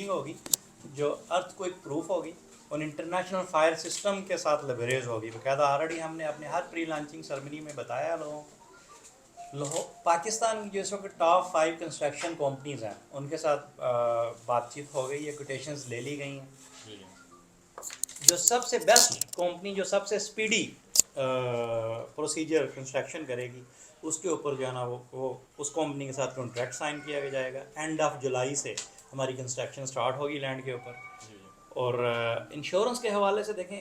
Building होगी जो earthquake proof होगी और इंटरनेशनल फायर सिस्टम के साथ लेवरेज होगी। बाकायदा ऑलरेडी हमने अपने हर प्री लॉन्चिंग सेरेमनी में बताया लोगों को। पाकिस्तान की जैसे टॉप 5 कंस्ट्रक्शन कंपनीज़ हैं उनके साथ बातचीत हो गई है, कोटेशंस ले ली गई हैं। जो सबसे बेस्ट कंपनी जो सबसे स्पीडी प्रोसीजर कंस्ट्रक्शन करेगी उसके ऊपर जो है ना वो उस कंपनी के साथ कॉन्ट्रैक्ट साइन किया जाएगा। एंड ऑफ जुलाई से हमारी कंस्ट्रक्शन स्टार्ट होगी लैंड के ऊपर। और इंश्योरेंस के हवाले से देखें,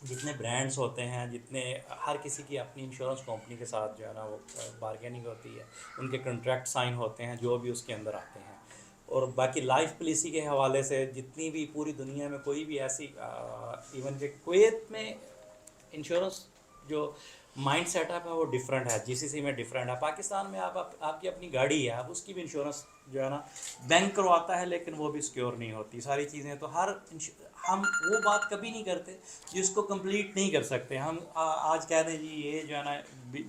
जितने ब्रांड्स होते हैं, जितने हर किसी की अपनी इंश्योरेंस कंपनी के साथ जो है ना वो बारगेनिंग होती है, उनके कॉन्ट्रैक्ट साइन होते हैं जो भी उसके अंदर आते हैं। और बाकी लाइफ पॉलिसी के हवाले से जितनी भी पूरी दुनिया में कोई भी ऐसी इवन के कुवैत में इंश्योरेंस जो माइंड सेटअप है वो डिफरेंट है, जीसीसी में डिफरेंट है। पाकिस्तान में आपकी अपनी गाड़ी है, आप उसकी भी इंश्योरेंस जो है ना बैंक करवाता है, लेकिन वो भी सिक्योर नहीं होती सारी चीज़ें। तो हम वो बात कभी नहीं करते जिसको कंप्लीट नहीं कर सकते। हम आज कह दें जी ये जो है ना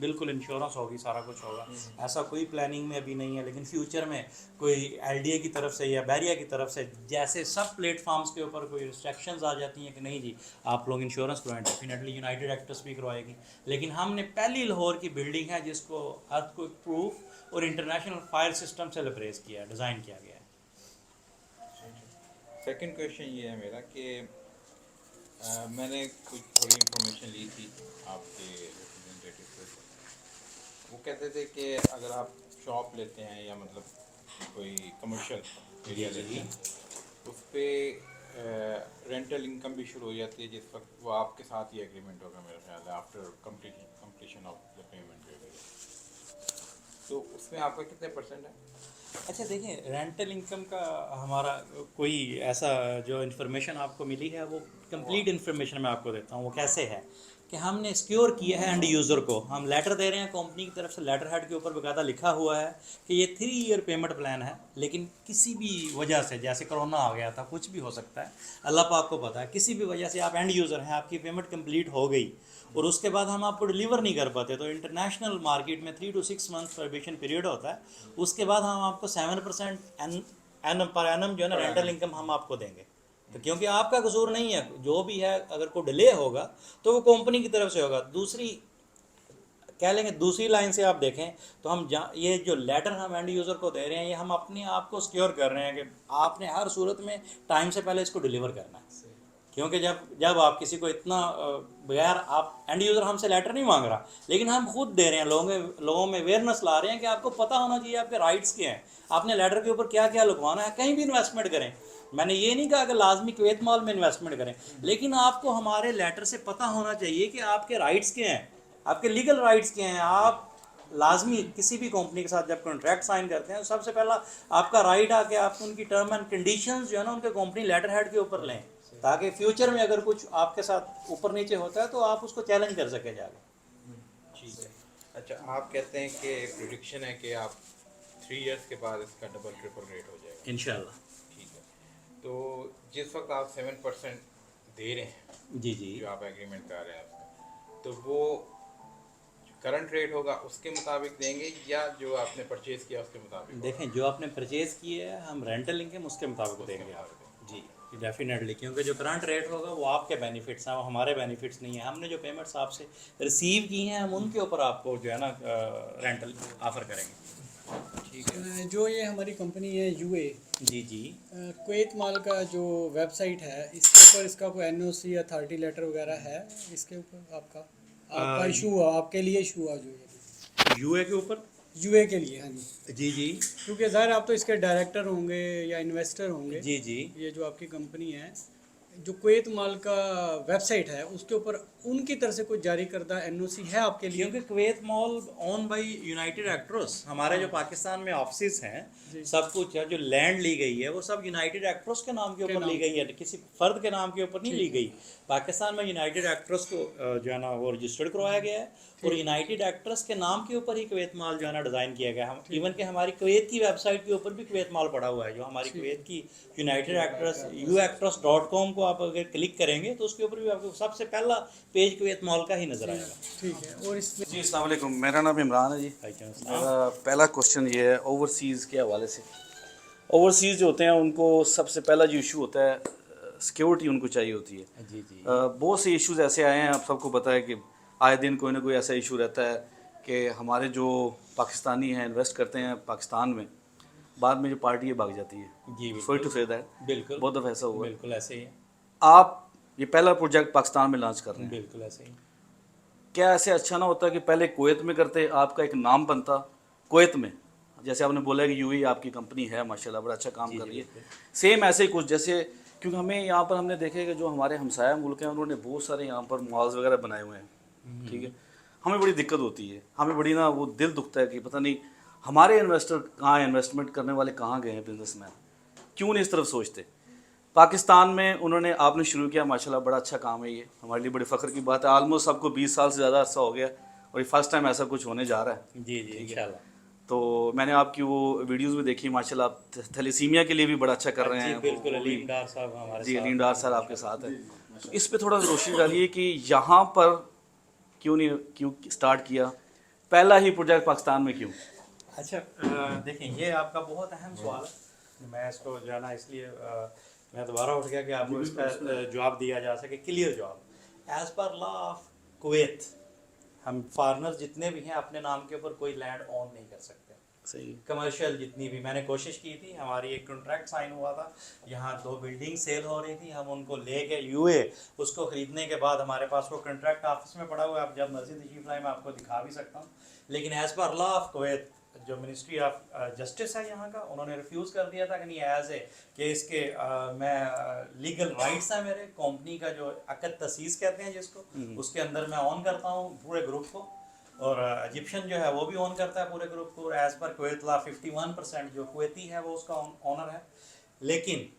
बिल्कुल इंश्योरेंस होगी, सारा कुछ होगा, ऐसा कोई प्लानिंग में अभी नहीं है। लेकिन फ्यूचर में कोई एलडीए की तरफ से या बैरिया की तरफ से जैसे सब प्लेटफॉर्म्स के ऊपर कोई रिस्ट्रिक्शंस आ जाती हैं कि नहीं जी आप लोग इंश्योरेंस करवाएं, डेफिनेटली यूनाइटेड एक्टर्स भी करवाएगी। लेकिन हमने पहली लाहौर की बिल्डिंग है जिसको अर्थक्वेक प्रूफ और इंटरनेशनल फायर सिस्टम से लेवरेज किया, डिज़ाइन किया गया है। सेकंड क्वेश्चन ये है मेरा कि मैंने कुछ थोड़ी इन्फॉर्मेशन ली थी आपके रिप्रेजेंटेटिव से। वो कहते थे कि अगर आप शॉप लेते हैं या मतलब कोई कमर्शियल एरिया लेते हैं उस पर रेंटल इनकम भी शुरू हो जाती है जिस वक्त वो आपके साथ ही एग्रीमेंट होगा मेरा ख्याल है after completion of the payment period. तो उसमें आपका कितने परसेंट है? अच्छा देखिए, रेंटल इनकम का हमारा कोई ऐसा जो इन्फॉर्मेशन आपको मिली है वो कंप्लीट इन्फॉर्मेशन मैं आपको देता हूँ। वो कैसे है कि हमने सिक्योर किया है एंड यूज़र को, हम लेटर दे रहे हैं कंपनी की तरफ से, लेटर हेड के ऊपर बाकायदा लिखा हुआ है कि ये 3 ईयर पेमेंट प्लान है। लेकिन किसी भी वजह से, जैसे कोरोना आ गया था, कुछ भी हो सकता है, अल्लाह पाक को पता है, किसी भी वजह से आप एंड यूज़र हैं, आपकी पेमेंट कंप्लीट हो गई और उसके बाद हम आपको डिलीवर नहीं कर पाते, तो इंटरनेशनल मार्केट में 3 to 6 मंथ प्रोबेशन पीरियड होता है। उसके बाद हम आपको 7% एन पर एनम जो है ना रेंटल इनकम हम आपको देंगे। तो क्योंकि आपका कसूर नहीं है, जो भी है अगर कोई डिले होगा तो वो कंपनी की तरफ से होगा। दूसरी कह लेंगे, दूसरी लाइन से आप देखें तो हम ये जो लेटर हम एंड यूज़र को दे रहे हैं, ये हम अपने आप को सिक्योर कर रहे हैं कि आपने हर सूरत में टाइम से पहले इसको डिलीवर करना है। क्योंकि जब आप किसी को इतना बगैर, आप एंड यूज़र हमसे लेटर नहीं मांग रहा, लेकिन हम खुद दे रहे हैं, लोगों में अवेयरनेस ला रहे हैं कि आपको पता होना चाहिए आपके राइट्स क्या हैं, आपने लेटर के ऊपर क्या क्या लिखवाना है। कहीं भी इन्वेस्टमेंट करें, मैंने ये नहीं कहा कि लाजमी कुवैत मॉल में इन्वेस्टमेंट करें, लेकिन आपको हमारे लेटर से पता होना चाहिए कि आपके राइट्स क्या हैं, आपके लीगल राइट्स क्या हैं। आप लाजमी किसी भी कंपनी के साथ जब कॉन्ट्रैक्ट साइन करते हैं तो सबसे पहला आपका राइट आके आप उनकी टर्म एंड कंडीशंस जो है ना उनके कंपनी लेटर हेड के ऊपर लें, ताकि फ्यूचर में अगर कुछ आपके साथ ऊपर नीचे होता है तो आप उसको चैलेंज कर सके जाके। ठीक है। अच्छा, आप कहते हैं कि प्रेडिक्शन है कि आप 3 इयर्स के बाद इसका डबल ट्रिपल रेट हो जाएगा इंशाल्लाह। ठीक है। तो जिस वक्त आप 7% दे रहे हैं, जी जी, जो आप एग्रीमेंट कर रहे हैं उसमें, तो वो करंट रेट होगा उसके मुताबिक देंगे या जो आपने परचेज़ किया उसके मुताबिक? देखें जो आपने परचेज़ किए है हम रेंटल इनकम उसके मुताबिक देंगे आपको जी डेफिनेटली, क्योंकि जो करंट रेट होगा वो आपके बेनिफिट्स हैं, वो हमारे बेनिफिट्स नहीं है। हमने जो पेमेंट्स आपसे रिसीव की हैं हम उनके ऊपर आपको जो है ना रेंटल ऑफ़र करेंगे। ठीक है। जो ये हमारी कंपनी है यूए जी जी, कुवैत माल का जो वेबसाइट है, इसके ऊपर इसका कोई एनओसी अथॉरिटी लेटर वगैरह है इसके ऊपर आपका इशू हुआ, आपके लिए इशू हुआ जो ये यूए के ऊपर? यूए के लिए? हाँ जी, जी जी क्योंकि ज़ाहिर आप तो इसके डायरेक्टर होंगे या इन्वेस्टर होंगे। जी जी, ये जो आपकी कंपनी है, जो कुवैत माल का वेबसाइट है उसके ऊपर उनकी तरफ से कोई जारी करदा एनओसी है आपके लिए? क्योंकि Kuwait mall own by united actors, हमारे जो पाकिस्तान में ऑफिस हैं, सब कुछ है, जो लैंड ली गई है वो सब यूनाइटेड एक्टर्स के नाम के ऊपर ली गई है, किसी फर्द के नाम के ऊपर नहीं ली गई। पाकिस्तान में यूनाइटेड एक्टर्स को जो है ना वो रजिस्टर्ड करवाया गया है और यूनाइटेड एक्टर्स के नाम के ऊपर ही कुवैत मॉल जो है ना डिज़ाइन किया गया है। हम इवन के हमारी कुवैत की वेबसाइट के ऊपर भी कुवैत मॉल पड़ा हुआ है, जो हमारी कुवैत की यूनाइटेड एक्टर्स uactors.com को आप अगर क्लिक करेंगे तो उसके ऊपर भी आपको सबसे पहला पेज कुवैत मॉल का ही नज़र आएगा। ठीक है। और इसमें जी अस्सलाम वालेकुम, मेरा नाम इमरान है जी। भाई मेरा पहला क्वेश्चन ये है ओवरसीज़ के हवाले से। ओवरसीज़ जो होते हैं उनको सबसे पहला जो इशू होता है सिक्योरिटी उनको चाहिए होती है। जी जी बहुत से इश्यूज ऐसे आए हैं, आप सबको पता है कि आए दिन कोई ना कोई ऐसा इशू रहता है कि हमारे जो पाकिस्तानी हैं इन्वेस्ट करते हैं पाकिस्तान में, बाद में जो पार्टी है भाग जाती है। जी सॉरी टू से दैट, बिल्कुल बहुत दफ़ा ऐसा हुआ है। बिल्कुल ऐसे ही है, आप ये पहला प्रोजेक्ट पाकिस्तान में लॉन्च कर रहे हैं, बिल्कुल ऐसे ही। क्या ऐसे अच्छा ना होता कि पहले कुवैत में करते, आपका एक नाम बनता कुवैत में, जैसे आपने बोला कि यूएई आपकी कंपनी है माशाल्लाह बड़ा अच्छा काम जी, कर जी, रही है, बिल्कुल। सेम ऐसे ही कुछ जैसे, क्योंकि हमें यहाँ पर हमने देखे कि जो हमारे हमसाया मुल्क हैं उन्होंने बहुत सारे यहाँ पर मॉल्स वगैरह बनाए हुए हैं, ठीक है। हमें बड़ी दिक्कत होती है, हमें बड़ी ना वो दिल दुखता है कि पता नहीं हमारे इन्वेस्टर कहाँ हैं, इन्वेस्टमेंट करने वाले कहाँ गए हैं, बिजनेसमैन क्यों नहीं इस तरफ सोचते। पाकिस्तान में उन्होंने आपने शुरू किया माशाल्लाह बड़ा अच्छा काम है, ये हमारे लिए बड़ी फ़ख्र की बात है। ऑलमोस्ट आपको 20 साल से ज़्यादा अर्सा हो गया और ये फर्स्ट टाइम ऐसा कुछ होने जा रहा है। जी जी इंशाल्लाह। तो मैंने आपकी वो वीडियोस भी देखी माशाल्लाह, आप थैलेसीमिया के लिए भी बड़ा अच्छा कर रहे जी हैं। बिल्कुल, वो भी- अलीम डार साहब हमारे जी साथ अलीम हैं। डार सर आपके साथ है। तो इस पे थोड़ा रोशनी डालिए कि यहाँ पर क्यों स्टार्ट किया, पहला ही प्रोजेक्ट पाकिस्तान में क्यों? अच्छा देखिए ये आपका बहुत अहम सवाल है, मैं इसको जो है ना इसलिए मैं दोबारा उठ गया कि आपको इसका जवाब दिया जा सके, क्लियर जवाब। As per law of Kuwait हम फॉरनर्स जितने भी हैं अपने नाम के ऊपर कोई लैंड ऑन नहीं कर सकते। सही। कमर्शियल जितनी भी मैंने कोशिश की थी, हमारी एक कॉन्ट्रैक्ट साइन हुआ था, यहाँ 2 बिल्डिंग सेल हो रही थी, हम उनको ले गए यूए, उसको ख़रीदने के बाद हमारे पास वो कॉन्ट्रैक्ट ऑफिस में पड़ा हुआ है, आप जब मर्जी तशरीफ लाए मैं आपको दिखा भी सकता हूँ। लेकिन as per law of Kuwait जो मिनिस्ट्री ऑफ जस्टिस है यहाँ का, उन्होंने रिफ्यूज़ कर दिया था कि नहीं एज ए कि इसके मैं लीगल राइट्स हैं मेरे, कंपनी का जो अकद तसीस कहते हैं जिसको, उसके अंदर मैं ऑन करता हूँ पूरे ग्रुप को, और इजिप्शियन जो है वो भी ऑन करता है पूरे ग्रुप को। एज़ पर कुवैत लॉ 51% जो कुवैती है वो उसका ऑनर है। लेकिन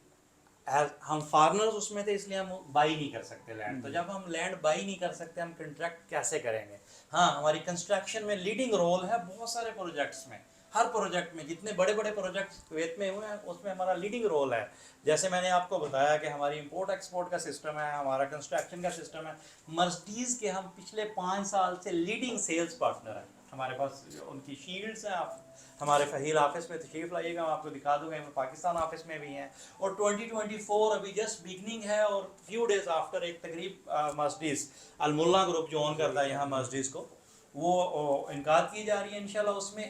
हम फार्मर्स उसमें थे इसलिए हम बाई नहीं कर सकते लैंड। तो जब हम लैंड बाई नहीं कर सकते, हम कंट्रैक्ट कैसे करेंगे? हाँ, हमारी कंस्ट्रक्शन में लीडिंग रोल है बहुत सारे प्रोजेक्ट्स में, हर प्रोजेक्ट में जितने बड़े बड़े प्रोजेक्ट्स कुवैत में हुए हैं उसमें हमारा लीडिंग रोल है। जैसे मैंने आपको बताया कि हमारी इंपोर्ट एक्सपोर्ट का सिस्टम है, हमारा कंस्ट्रक्शन का सिस्टम है। मर्सिडीज़ के हम पिछले 5 साल से लीडिंग सेल्स पार्टनर हैं, हमारे पास उनकी शील्ड्स हैं। आप हमारे फहील ऑफिस में तशरीफ लाइएगा, मैं आपको दिखा दूंगा, हम पाकिस्तान ऑफिस में भी हैं। और 2024 अभी जस्ट बिगनिंग है, और फ्यू डेज आफ्टर एक तकरीब मर्सिडीज़ अलमुल्ला ग्रुप जो ऑन करता है यहाँ मर्सिडीज़ को, वो इनकार की जा रही है इंशाल्लाह। उसमें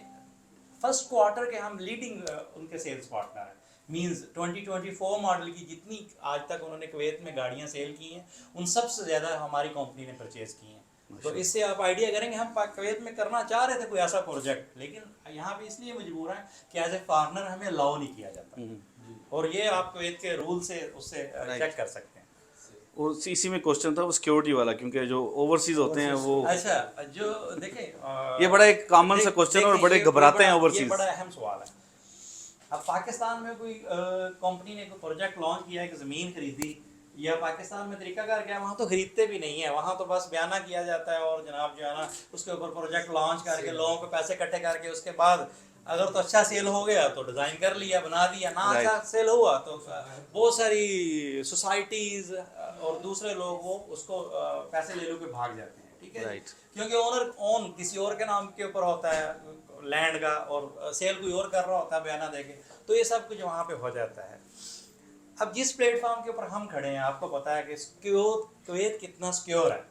फर्स्ट क्वार्टर के हम लीडिंग उनके सेल्स पार्टनर हैं। मींस 2024 मॉडल की जितनी आज तक उन्होंने कुवैत में गाड़ियां सेल की हैं, उन सबसे ज़्यादा हमारी कंपनी ने परचेज़ की हैं। तो इससे आप आइडिया करेंगे, हम कुवैत में करना चाह रहे थे कोई ऐसा प्रोजेक्ट, लेकिन यहाँ पे इसलिए मजबूर हैं कि एज ए पार्टनर हमें अलाउ नहीं किया जाता। और ये आप कुवैत के रूल से उससे चेक कर सकते हैं। और इसी में क्वेश्चन था वो सिक्योरिटी वाला, क्योंकि जो ओवरसीज होते हैं वो, अच्छा जो देखें ये बड़ा एक कॉमन सा क्वेश्चन और बड़े घबराते हैं ये ओवरसीज। बड़ा अहम सवाल है। अब पाकिस्तान में कोई कंपनी ने कोई प्रोजेक्ट लॉन्च किया है कि ज़मीन खरीदी, या पाकिस्तान में तरीकाकार क्या है, वहाँ तो खरीदते भी नहीं है, वहाँ तो बस बयाना किया जाता है और जनाब जो है ना उसके ऊपर प्रोजेक्ट लॉन्च करके लोगों को पैसे इकट्ठे करके उसके बाद अगर तो अच्छा सेल हो गया तो डिज़ाइन कर लिया, बना दिया, ना अच्छा सेल हुआ तो बहुत सारी सोसाइटीज़ और दूसरे लोग वो उसको पैसे ले लो के भाग जाते हैं, ठीक है। क्योंकि ओन किसी और के नाम के ऊपर होता है लैंड का, और सेल कोई और कर रहा होता है बयाना देके, तो ये सब कुछ वहाँ पे हो जाता है। अब जिस प्लेटफॉर्म के ऊपर हम खड़े हैं, आपको पता है कि कुवैत कितना सिक्योर है,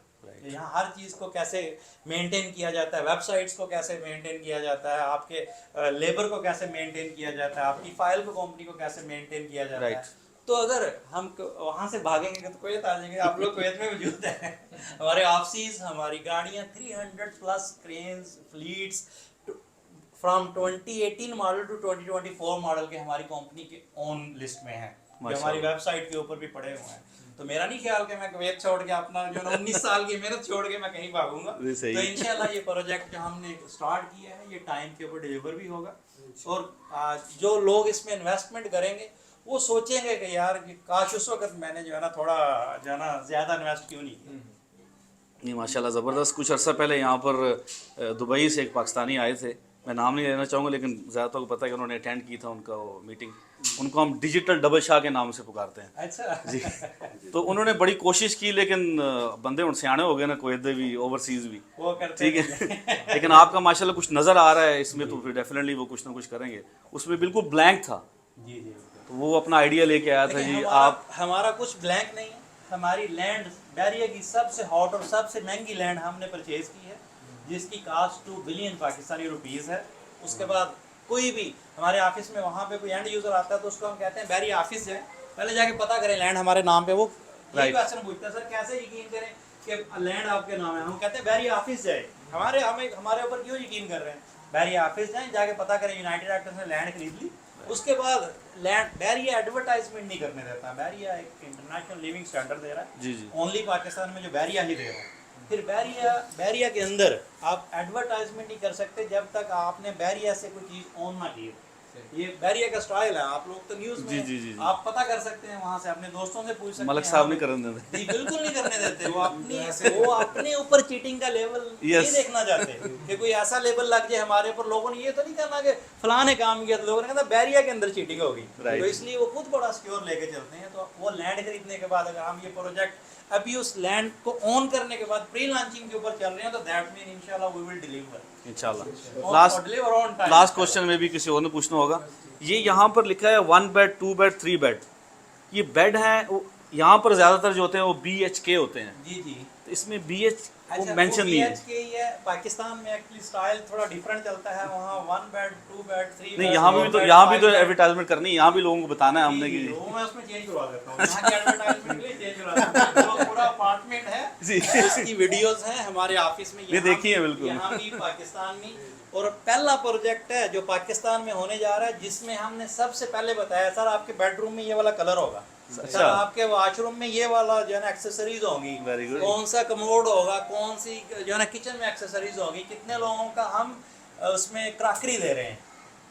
यहाँ हर चीज़ को कैसे मेंटेन किया जाता है, वेबसाइट्स को कैसे मेंटेन किया जाता है, आपके लेबर को कैसे मेंटेन किया जाता है, आपकी फाइल को कंपनी को कैसे मेंटेन किया जाता है। तो अगर हम वहाँ से भागेंगे तो कुवैत आ जाएंगे। आप लोग कुवैत में मौजूद हैं, हमारे ऑफिस, हमारी गाड़ियाँ, 300+ cranes fleets from 2018 model to 2024 model के हमारी कंपनी के ओन लिस्ट में हैं, जो हमारी वेबसाइट के ऊपर भी पड़े हुए हैं। तो मेरा नहीं ख्याल कि मैं कुवैत छोड़ के अपना जो 19 साल की मेहनत छोड़ के मैं कहीं भागूंगा। तो इंशाल्लाह ये प्रोजेक्ट जो हमने स्टार्ट किया है ये टाइम के ऊपर डिलीवर भी होगा, और जो लोग इसमें इन्वेस्टमेंट करेंगे वो सोचेंगे कि यार काश उस वक्त मैंने जो है ना थोड़ा जो है ना ज़्यादा इन्वेस्ट क्यों नहीं किया। नहीं माशाल्लाह ज़बरदस्त। कुछ अर्सा पहले यहाँ पर दुबई से एक पाकिस्तानी आए थे, मैं नाम नहीं लेना चाहूँगा लेकिन ज़्यादातर को पता है कि उन्होंने अटेंड की था उनका वो मीटिंग। उनको हम डिजिटल डबल शाह के नाम से पुकारते हैं। अच्छा जी। तो उन्होंने बड़ी कोशिश की, लेकिन बंदे उन सियाने हो गए ना, कुवैत भी ओवरसीज़ भी, वो करते ठीक है। लेकिन आपका माशाल्लाह कुछ नज़र आ रहा है इसमें, तो फिर डेफिनेटली वो कुछ ना कुछ करेंगे। उसमें बिल्कुल ब्लैंक था, जी जी। तो वो अपना आइडिया लेके आया था देखिए, जी। हमारा कुछ ब्लैंक नहीं है। हमारी लैंड बैरिया की सबसे हॉट और सबसे महंगी लैंड हमने परचेज की है, जिसकी कास्ट 2 बिलियन पाकिस्तानी रुपीज़ है। उसके बाद कोई भी हमारे ऑफिस में वहाँ पे कोई एंड यूज़र आता है तो उसको हम कहते हैं बैरिया ऑफिस जाए, पहले जाके पता करें लैंड हमारे नाम पे। वो यही Right. क्वेश्चन पूछता है, सर कैसे यकीन करें कि लैंड आपके नाम है? हम कहते हैं बैरिया ऑफिस जाए। हमारे ऊपर क्यों यकीन कर रहे हैं? बैरिया ऑफिस जाएं, जाके पता करें यूनाइटेड एक्टर्स ने लैंड खरीद ली। उसके बाद लैंड बैरिया एडवर्टाइजमेंट नहीं करने देता। बैरिया एक इंटरनेशनल लिविंग स्टैंडर्ड दे रहा है जी जी। ओनली पाकिस्तान में, जो बैरिया ही दे रहा है। फिर बैरिया के अंदर आप एडवर्टाइजमेंट नहीं कर सकते जब तक आपने बैरिया से कोई चीज़ ऑन ना की हो। ये बैरिया का स्टाइल है। आप लोग तो न्यूज़ में जी, जी, जी, जी। आप पता कर सकते हैं, वहाँ से अपने दोस्तों से पूछ सकते मलक हैं। साहब हाँ, नहीं करने देते। जी बिल्कुल नहीं करने देते। वो अपने ऊपर चीटिंग का लेवल Yes. नहीं देखना चाहते कि कोई ऐसा लेवल लग जाए हमारे ऊपर। लोगों ने ये तो नहीं करना कि फलां ने काम किया तो लोगों ने कहना बैरिया के अंदर चीटिंग होगी। Right. तो इसलिए वो खुद बड़ा सिक्योर लेके चलते हैं। तो वो लैंड खरीदने के बाद अगर हम ये प्रोजेक्ट अभी उस लैंड को ऑन करने के बाद प्री लॉन्चिंग के ऊपर चल रहे हैं तो दैट मीन इंशाल्लाह वी विल डिलीवर इंशाल्लाह। Deliver on time. Last question में भी किसी और ने पूछना होगा, ये यहाँ पर लिखा है 1 बेड 2 बेड 3 बेड, ये बेड हैं यहाँ पर ज़्यादातर जो होते हैं वो BHK होते हैं, जी जी। तो इसमें BH को अच्छा, मेंशन नहीं है। BHK ही है। पाकिस्तान में एक्चुअली स्टाइल थोड़ा डिफरेंट चलता है। वहाँ 1 बेड 2 बेड 3 नहीं, यहाँ भी तो एडवर्टाइजमेंट करनी है, यहाँ भी लोगों को बताना है हमने कि वो मैं उसमें चेंज करवा देता हूँ। यहाँ की एडवर्टाइजमेंट के लिए चेंज करवा देता हूँ। जो पूरा अपार्टमेंट है जी। उसकी वीडियोस हैं हमारे ऑफिस में। ये देखी है बिल्कुल। यहाँ भी पाकिस्तान में। और पहला प्रोजेक्ट है जो पाकिस्तान में होने जा रहा है, जिसमें हमने सबसे पहले बताया सर आपके बेडरूम में ये वाला कलर होगा, अच्छा। सर आपके वॉशरूम में ये वाला जो है ना एक्सेसरीज होंगी, Very good. कौन सा कमोड होगा, कौन सी जो है ना किचन में एक्सेसरीज होगी, कितने लोगों का हम उसमें क्रॉकरी दे रहे हैं।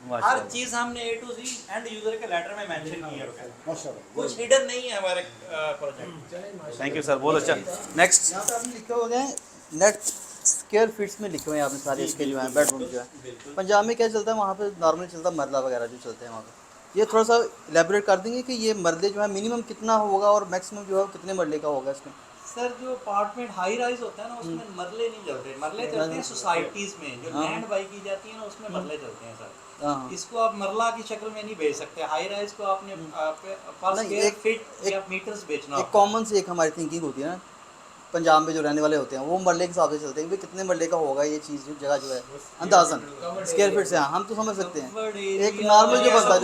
हर माशाल्लाह। चीज़ हमने A to Z and user के लेटर में मेंशन की है। माशाल्लाह। कुछ हिडन नहीं है हमारे प्रोजेक्ट। थैंक यू सर, बहुत अच्छा। नेक्स्ट। यहाँ पे आपने लिखे हुए हैं नेट स्क्वायर फीट्स में लिखे हुए हैं आपने सारे इसके जो हैं बेडरूम जो है। पंजाब में क्या चलता है, वहाँ पे नॉर्मली चलता है मरला वगैरह जो चलते हैं वहाँ पे। ये थोड़ा सा एलेबोरेट कर देंगे कि ये मरले जो है मिनिमम कितना होगा और मैक्सिमम जो है कितने मरले का होगा इसमें? सर जो अपार्टमेंट हाई राइज होता है ना उसमें मरले नहीं चलते। मरले चलते हैं सोसाइटीज में, जो लैंड बाई की जाती है ना उसमें मरले चलते हैं सर। हाँ। इसको आप मरला की शक्ल में नहीं बेच सकते। हाई राइज को आपने पर नहीं, स्क्वायर एक- फीट या मीटर्स बेचना एक होता है। कॉमन सी एक हमारी थिंकिंग होती है ना, पंजाब में जो रहने वाले होते हैं वो मरले के हिसाब से चलते हैं कि भाई कितने मरले का होगा ये चीज़ जो जगह जो है अंदाजन स्क्वायर फीट से। हाँ, हम तो समझ सकते हैं। एक नॉर्मल जो बनता है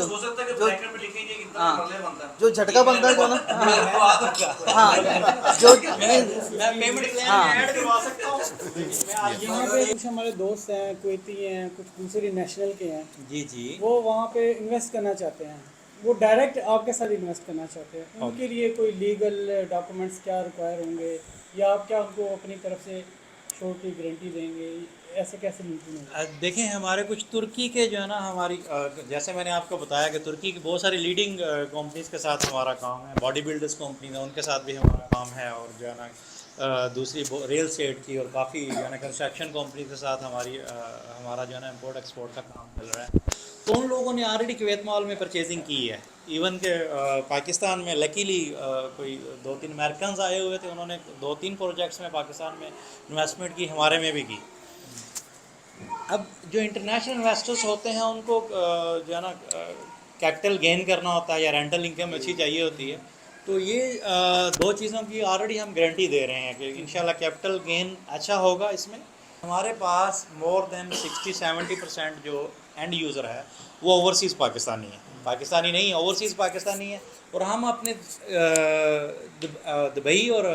जो झटका बनता है वो ना, हाँ जो मैं पेमेंट प्लान हाँ। में ऐड करवा सकता हूँ। मैं आज यहाँ पे कुछ हमारे दोस्त हैं, कुवैती हैं, कुछ दूसरी नेशनल के हैं, जी जी। वो वहाँ पे इन्वेस्ट करना चाहते हैं, वो डायरेक्ट आपके साथ इन्वेस्ट करना चाहते हैं। उनके लिए कोई लीगल डॉक्यूमेंट्स क्या रिक्वायर होंगे, या आप क्या उनको अपनी तरफ से श्योरिटी गारंटी देंगे, ऐसे कैसे मुमकिन होगा? देखें हमारे कुछ तुर्की के जो है ना हमारी जैसे मैंने आपको बताया कि तुर्की की बहुत सारी लीडिंग कंपनीज के साथ हमारा काम है। बॉडी बिल्डर्स कंपनी है उनके साथ भी हमारा काम है। और जो है ना दूसरी रियल स्टेट की और काफ़ी जो है ना कंस्ट्रक्शन कंपनी के साथ हमारा जो है ना इम्पोर्ट एक्सपोर्ट का काम चल रहा है। तो उन लोगों ने ऑलरेडी कुवैत मॉल में परचेजिंग की है। इवन के पाकिस्तान में लकीली कोई 2-3 अमेरिकन आए हुए थे, उन्होंने 2-3 प्रोजेक्ट्स में पाकिस्तान में इन्वेस्टमेंट की, हमारे में भी की। अब जो इंटरनेशनल इन्वेस्टर्स होते हैं उनको जो है ना कैपिटल गेन करना होता है या रेंटल इनकम अच्छी चाहिए होती है। तो ये दो चीज़ों की ऑलरेडी हम गारंटी दे रहे हैं कि इंशाल्लाह कैपिटल गेन अच्छा होगा इसमें। हमारे पास मोर देन 60-70% जो एंड यूज़र है वो ओवरसीज़ पाकिस्तानी है, पाकिस्तानी नहीं है, ओवरसीज़ पाकिस्तानी है। और हम अपने दुबई और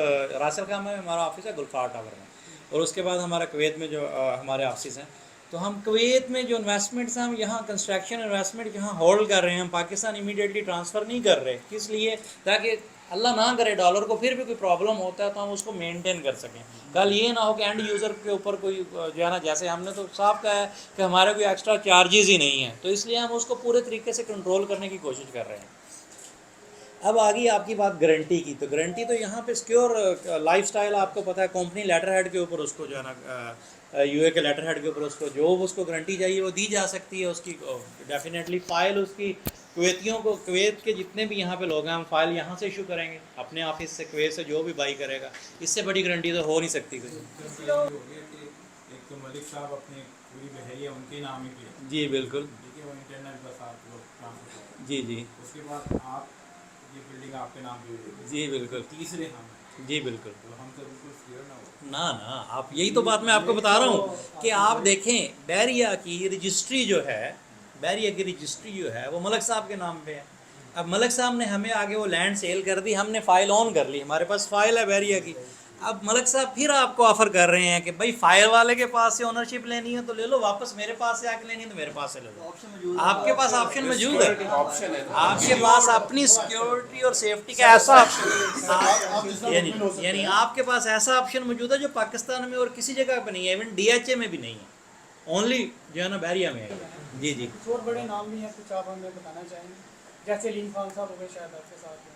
रासल खामा में हमारा ऑफिस है, गुलफार टावर में, और उसके बाद हमारा कुवैत में जो हमारे ऑफिस हैं। तो हम कुवैत में जो इन्वेस्टमेंट्स हैं हम यहाँ कंस्ट्रक्शन इन्वेस्टमेंट यहाँ होल्ड कर रहे हैं, हम पाकिस्तान इमीडिएटली ट्रांसफ़र नहीं कर रहे। किस लिए? ताकि अल्लाह ना करे डॉलर को फिर भी कोई प्रॉब्लम होता है तो हम उसको मेंटेन कर सकें। कल ये ना हो कि एंड यूज़र के ऊपर कोई जो है ना, जैसे हमने तो साफ कहा है कि हमारे कोई एक्स्ट्रा चार्जेस ही नहीं हैं, तो इसलिए हम उसको पूरे तरीके से कंट्रोल करने की कोशिश कर रहे हैं। अब आ गई आपकी बात गारंटी की। तो गारंटी तो यहाँ पे सिक्योर लाइफस्टाइल आपको पता है, कंपनी लेटर हेड के ऊपर उसको जो है ना यूए के लेटर हेड के ऊपर उसको गारंटी चाहिए वो दी जा सकती है। उसकी डेफिनेटली फ़ाइल उसकी कुवैतियों को, कुवैत के जितने भी यहाँ पे लोग हैं हम फ़ाइल यहाँ से इशू करेंगे अपने ऑफिस से, कुवैत से जो भी बाई करेगा। इससे बड़ी गारंटी तो हो नहीं सकती कोई। एक तो मलिक साहब अपनी पूरी बहरिया उनके नाम ही की है। जी बिल्कुल। ठीक है, वो इंटरनेट बस आप लोग ट्रांसफर जी जी उसके बाद आप ये बिल्डिंग आपके नाम पे हुई। जी बिल्कुल तीसरे हम जी बिल्कुल तो हम तो बिल्कुल क्लियर ना हो। ना ना, आप यही तो बात मैं आपको बता रहा हूँ कि आप देखें बैरिया की रजिस्ट्री जो है, बैरिया की रजिस्ट्री जो है वो मलक साहब के नाम पे है। अब मलक साहब ने हमें आगे वो लैंड सेल कर दी, हमने फ़ाइल ऑन कर ली, हमारे पास फ़ाइल है बैरिया की। अब मलक साहब फिर आपको ऑफ़र कर रहे हैं कि भाई फ़ाइल वाले के पास से ओनरशिप लेनी है तो ले लो, वापस मेरे पास से आके लेनी है तो मेरे पास से ले लो। ऑप्शन मौजूद आपके पास ऑप्शन मौजूद है, ऑप्शन है आपके पास अपनी सिक्योरिटी और सेफ्टी का ऐसा यानी आपके पास ऐसा ऑप्शन मौजूद है जो पाकिस्तान में और किसी जगह पे नहीं है, इवन DHA में भी नहीं है, ओनली जो है ना बैरिया में है। जी जी कुछ और बड़े नाम भी हैं, कुछ आप हमें बताना चाहेंगे? जैसे लीम खान साहब हो गए, शायद आपके साथ हैं।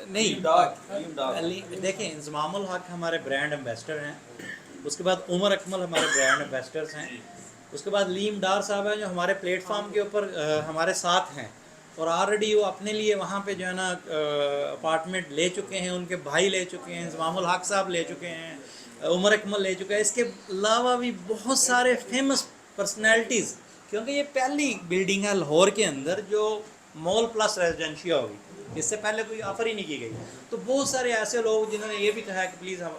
नहीं, देखें इंजमामुल हक हमारे ब्रांड एम्बेसडर हैं, उसके बाद उमर अकमल हमारे ब्रांड एम्बेसडर्स हैं, उसके बाद लीम डार साहब हैं जो हमारे प्लेटफार्म के ऊपर हमारे साथ हैं और ऑलरेडी वो अपने लिए वहाँ पे जो है ना अपार्टमेंट ले चुके हैं, उनके भाई ले चुके हैं, इंजमामुल हक साहब ले चुके हैं, उमर अकमल ले चुका है। इसके अलावा भी बहुत सारे फेमस पर्सनैलिटीज़, क्योंकि ये पहली बिल्डिंग है लाहौर के अंदर जो मॉल प्लस रेजिडेंशिया होगी, इससे पहले कोई ऑफ़र ही नहीं की गई। तो बहुत सारे ऐसे लोग जिन्होंने ये भी कहा कि प्लीज़ हम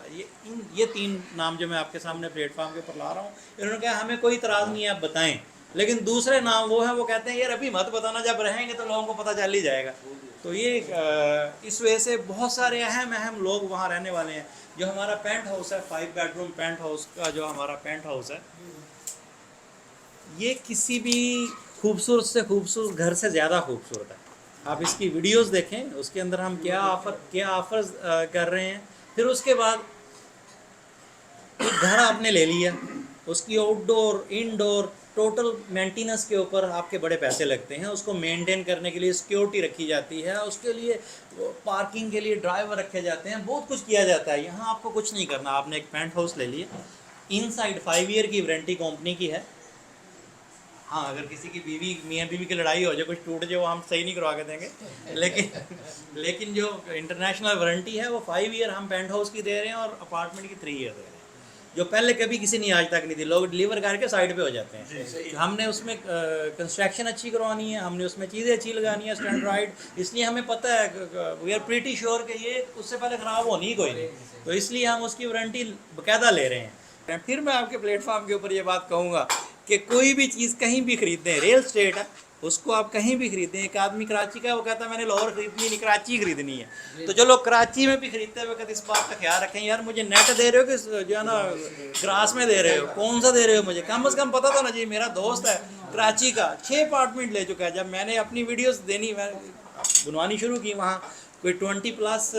ये 3 नाम जो मैं आपके सामने प्लेटफार्म के ऊपर ला रहा हूँ, इन्होंने कहा हमें कोई इतराज़ नहीं है, आप बताएं। लेकिन दूसरे नाम वो हैं, वो कहते हैं यार अभी मत बताना, जब रहेंगे तो लोगों को पता चल ही जाएगा। तो ये इस वजह से बहुत सारे अहम लोग वहाँ रहने वाले हैं। जो हमारा पेंट हाउस है, 5 बेडरूम पेंट हाउस का जो हमारा पेंट हाउस है, ये किसी भी खूबसूरत से खूबसूरत घर से ज़्यादा खूबसूरत है। आप इसकी वीडियोस देखें, उसके अंदर हम क्या ऑफ़र्स कर रहे हैं। फिर उसके बाद एक घर आपने ले लिया, उसकी आउटडोर इनडोर टोटल मेंटेनेंस के ऊपर आपके बड़े पैसे लगते हैं, उसको मेंटेन करने के लिए सिक्योरिटी रखी जाती है, उसके लिए पार्किंग के लिए ड्राइवर रखे जाते हैं, बहुत कुछ किया जाता है। यहाँ आपको कुछ नहीं करना, आपने एक पेंट हाउस ले लिया, इनसाइड 5 ईयर की वारंटी कंपनी की है। हाँ, अगर किसी की मियाँ बीवी की लड़ाई हो जाए, कुछ टूट जाए, वो हम सही नहीं करवा के देंगे, लेकिन जो इंटरनेशनल वारंटी है वो 5 ईयर हम पेंट हाउस की दे रहे हैं और अपार्टमेंट की 3 ईयर दे रहे हैं, जो पहले कभी किसी ने आज तक नहीं दी। लोग डिलीवर करके साइड पे हो जाते हैं। हमने उसमें कंस्ट्रक्शन अच्छी करवानी है, हमने उसमें चीज़ें अच्छी लगानी है स्टैंडर्ड, इसलिए हमें पता है, वी आर प्रीटी श्योर कि ये उससे पहले ख़राब होनी ही कोई नहीं, तो इसलिए हम उसकी वारंटी बाकायदा ले रहे हैं। फिर मैं आपके प्लेटफॉर्म के ऊपर ये बात कहूँगा कि कोई भी चीज़ कहीं भी खरीदते हैं, रियल स्टेट है, उसको आप कहीं भी खरीदें। एक आदमी कराची का है, वो कहता है मैंने लाहौर खरीदनी नहीं, कराची खरीदनी है। तो जो लोग कराची में भी खरीदते हैं वो कहते इस बात का ख्याल रखें, यार मुझे नेट दे रहे हो कि जो है ना ग्रास में दे रहे हो, कौन सा दे रहे हो, मुझे कम से कम पता था ना जी। मेरा दोस्त है कराची का, 6 अपार्टमेंट ले चुका है। जब मैंने अपनी वीडियोस बनवानी शुरू की, वहाँ कोई 20+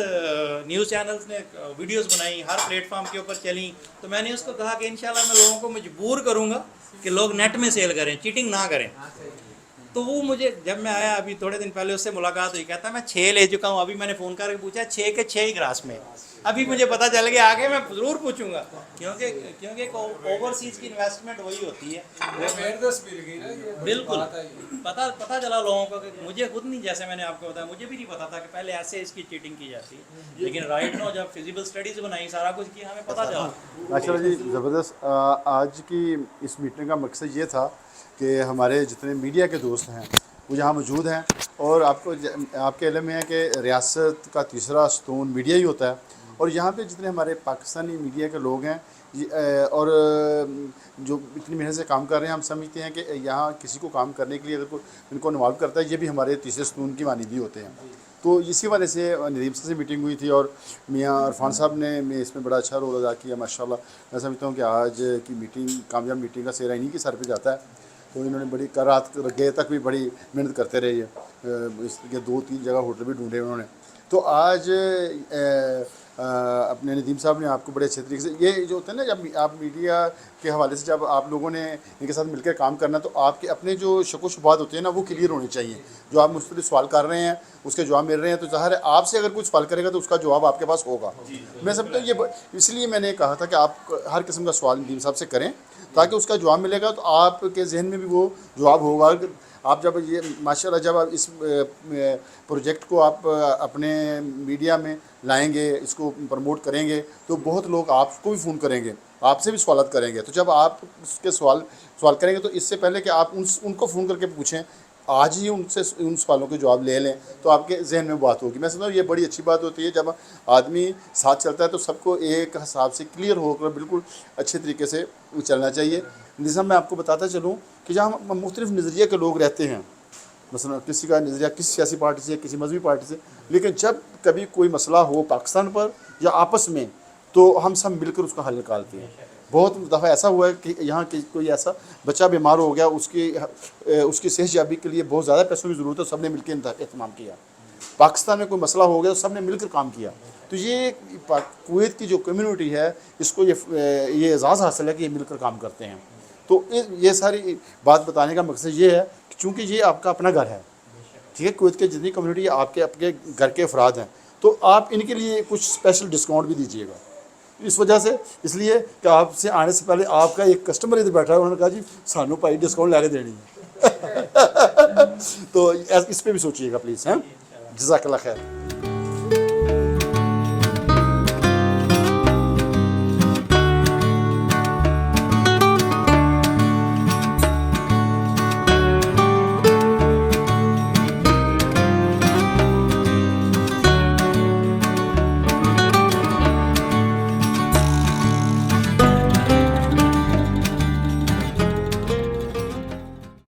न्यूज़ चैनल्स ने वीडियोस बनाई, हर प्लेटफॉर्म के ऊपर चली, तो मैंने उसको कहा कि इंशाल्लाह मैं लोगों को मजबूर करूँगा कि लोग नेट में सेल करें, चीटिंग ना करें। तो वो मुझे, जब मैं आया अभी थोड़े दिन पहले उससे मुलाकात हुई, कहता मैं 6 ले चुका हूँ। अभी मैंने फ़ोन करके पूछा 6 के 6 ही ग्रास में। अभी मुझे पता चल गया, आगे मैं ज़रूर पूछूंगा, क्योंकि एक ओवरसीज़ की इन्वेस्टमेंट वही होती है। बिल्कुल पता चला लोगों को, कि मुझे खुद नहीं, जैसे मैंने आपको बताया, मुझे भी नहीं पता था कि पहले ऐसे इसकी चीटिंग की जाती है, लेकिन राइट नो जब फिजिबल स्टडीज़ बनाई, सारा कुछ किया, हमें पता चला। अच्छा जी, ज़बरदस्त। आज की इस मीटिंग का मकसद ये था कि हमारे जितने मीडिया के दोस्त हैं वो यहाँ मौजूद हैं, और आपके इल्म में है कि रियासत का तीसरा स्तून मीडिया ही होता है, और यहाँ पे जितने हमारे पाकिस्तानी मीडिया के लोग हैं और जो इतनी मेहनत से काम कर रहे हैं, हम समझते हैं कि यहाँ किसी को काम करने के लिए अगर कोई इनको इन्वॉल्व करता है, ये भी हमारे तीसरे स्तून की मानदी होते हैं। तो इसी वजह से नदीम साहब से मीटिंग हुई थी, और मियाँ इरफान साहब ने इसमें बड़ा अच्छा रोल अदा किया माशाल्लाह। मैं समझता हूँ कि आज की मीटिंग कामयाब मीटिंग का सेहरा इन्हीं के सर पे जाता है। तो इन्होंने बड़ी रात गए तक भी बड़ी मेहनत करते रहे, इसके 2-3 जगह होटल भी ढूंढे उन्होंने। तो आज अपने नदीम साहब ने आपको बड़े अच्छे तरीके से, ये जो होता है ना, जब आप मीडिया के हवाले से जब आप लोगों ने इनके साथ मिलकर काम करना, तो आपके अपने जो शक व शुबहात होते हैं ना, वो क्लियर होने चाहिए। जो आप मुझसे सवाल कर रहे हैं उसके जवाब मिल रहे हैं, तो ज़ाहिर है आपसे अगर कुछ सवाल करेगा तो उसका जवाब आपके पास होगा। मैं समझता हूँ ये, इसलिए मैंने कहा था कि आप हर किस्म का सवाल नदीम साहब से करें, ताकि उसका जवाब मिलेगा तो आपके जहन में भी वो जवाब होगा। आप जब ये माशाल्लाह जब आप इस प्रोजेक्ट को आप अपने मीडिया में लाएंगे, इसको प्रमोट करेंगे, तो बहुत लोग आपको भी फ़ोन करेंगे, आपसे भी सवाल करेंगे। तो जब आप उसके सवाल करेंगे, तो इससे पहले कि आप उनको फ़ोन करके पूछें आज ही उनसे उन सवालों के जवाब ले लें तो आपके जहन में बात होगी। मैं समझता हूँ ये बड़ी अच्छी बात होती है जब आदमी साथ चलता है तो सबको एक हिसाब से क्लियर होकर बिल्कुल अच्छे तरीके से चलना चाहिए। निज़ाम मैं आपको बताता चलूँ कि जहाँ मुख्तलिफ़ नज़रिए के लोग रहते हैं, मसलन किसी का नज़रिया किसी सियासी पार्टी से, किसी मजहबी पार्टी से, लेकिन जब कभी कोई मसला हो पाकिस्तान पर या आपस में तो हम सब मिलकर उसका हल निकालते हैं। बहुत दफ़ा ऐसा हुआ है कि यहाँ की कोई ऐसा बच्चा बीमार हो गया, उसकी सेहतयाबी के लिए बहुत ज़्यादा पैसों की ज़रूरत है, सबने मिलकर एहतमाम किया। पाकिस्तान में कोई मसला हो गया तो सबने मिलकर काम किया। तो ये कुवैत की जो कम्युनिटी है इसको ये एजाज़ हासिल है कि ये मिलकर काम करते हैं। तो ये सारी बात बताने का मकसद ये है कि चूँकि ये आपका अपना घर है, ठीक है, कुवैत के जितनी कम्युनिटी आपके अपने घर के अफराद हैं, तो आप इनके लिए कुछ स्पेशल डिस्काउंट भी दीजिएगा। इस वजह से इसलिए कि आपसे आने से पहले आपका एक कस्टमर इधर बैठा है, उन्होंने कहा जी सानू भाई डिस्काउंट ला के देनी है। तो इस पर भी सोचिएगा प्लीज़। हैं, जज़ाकल्लाह खैर।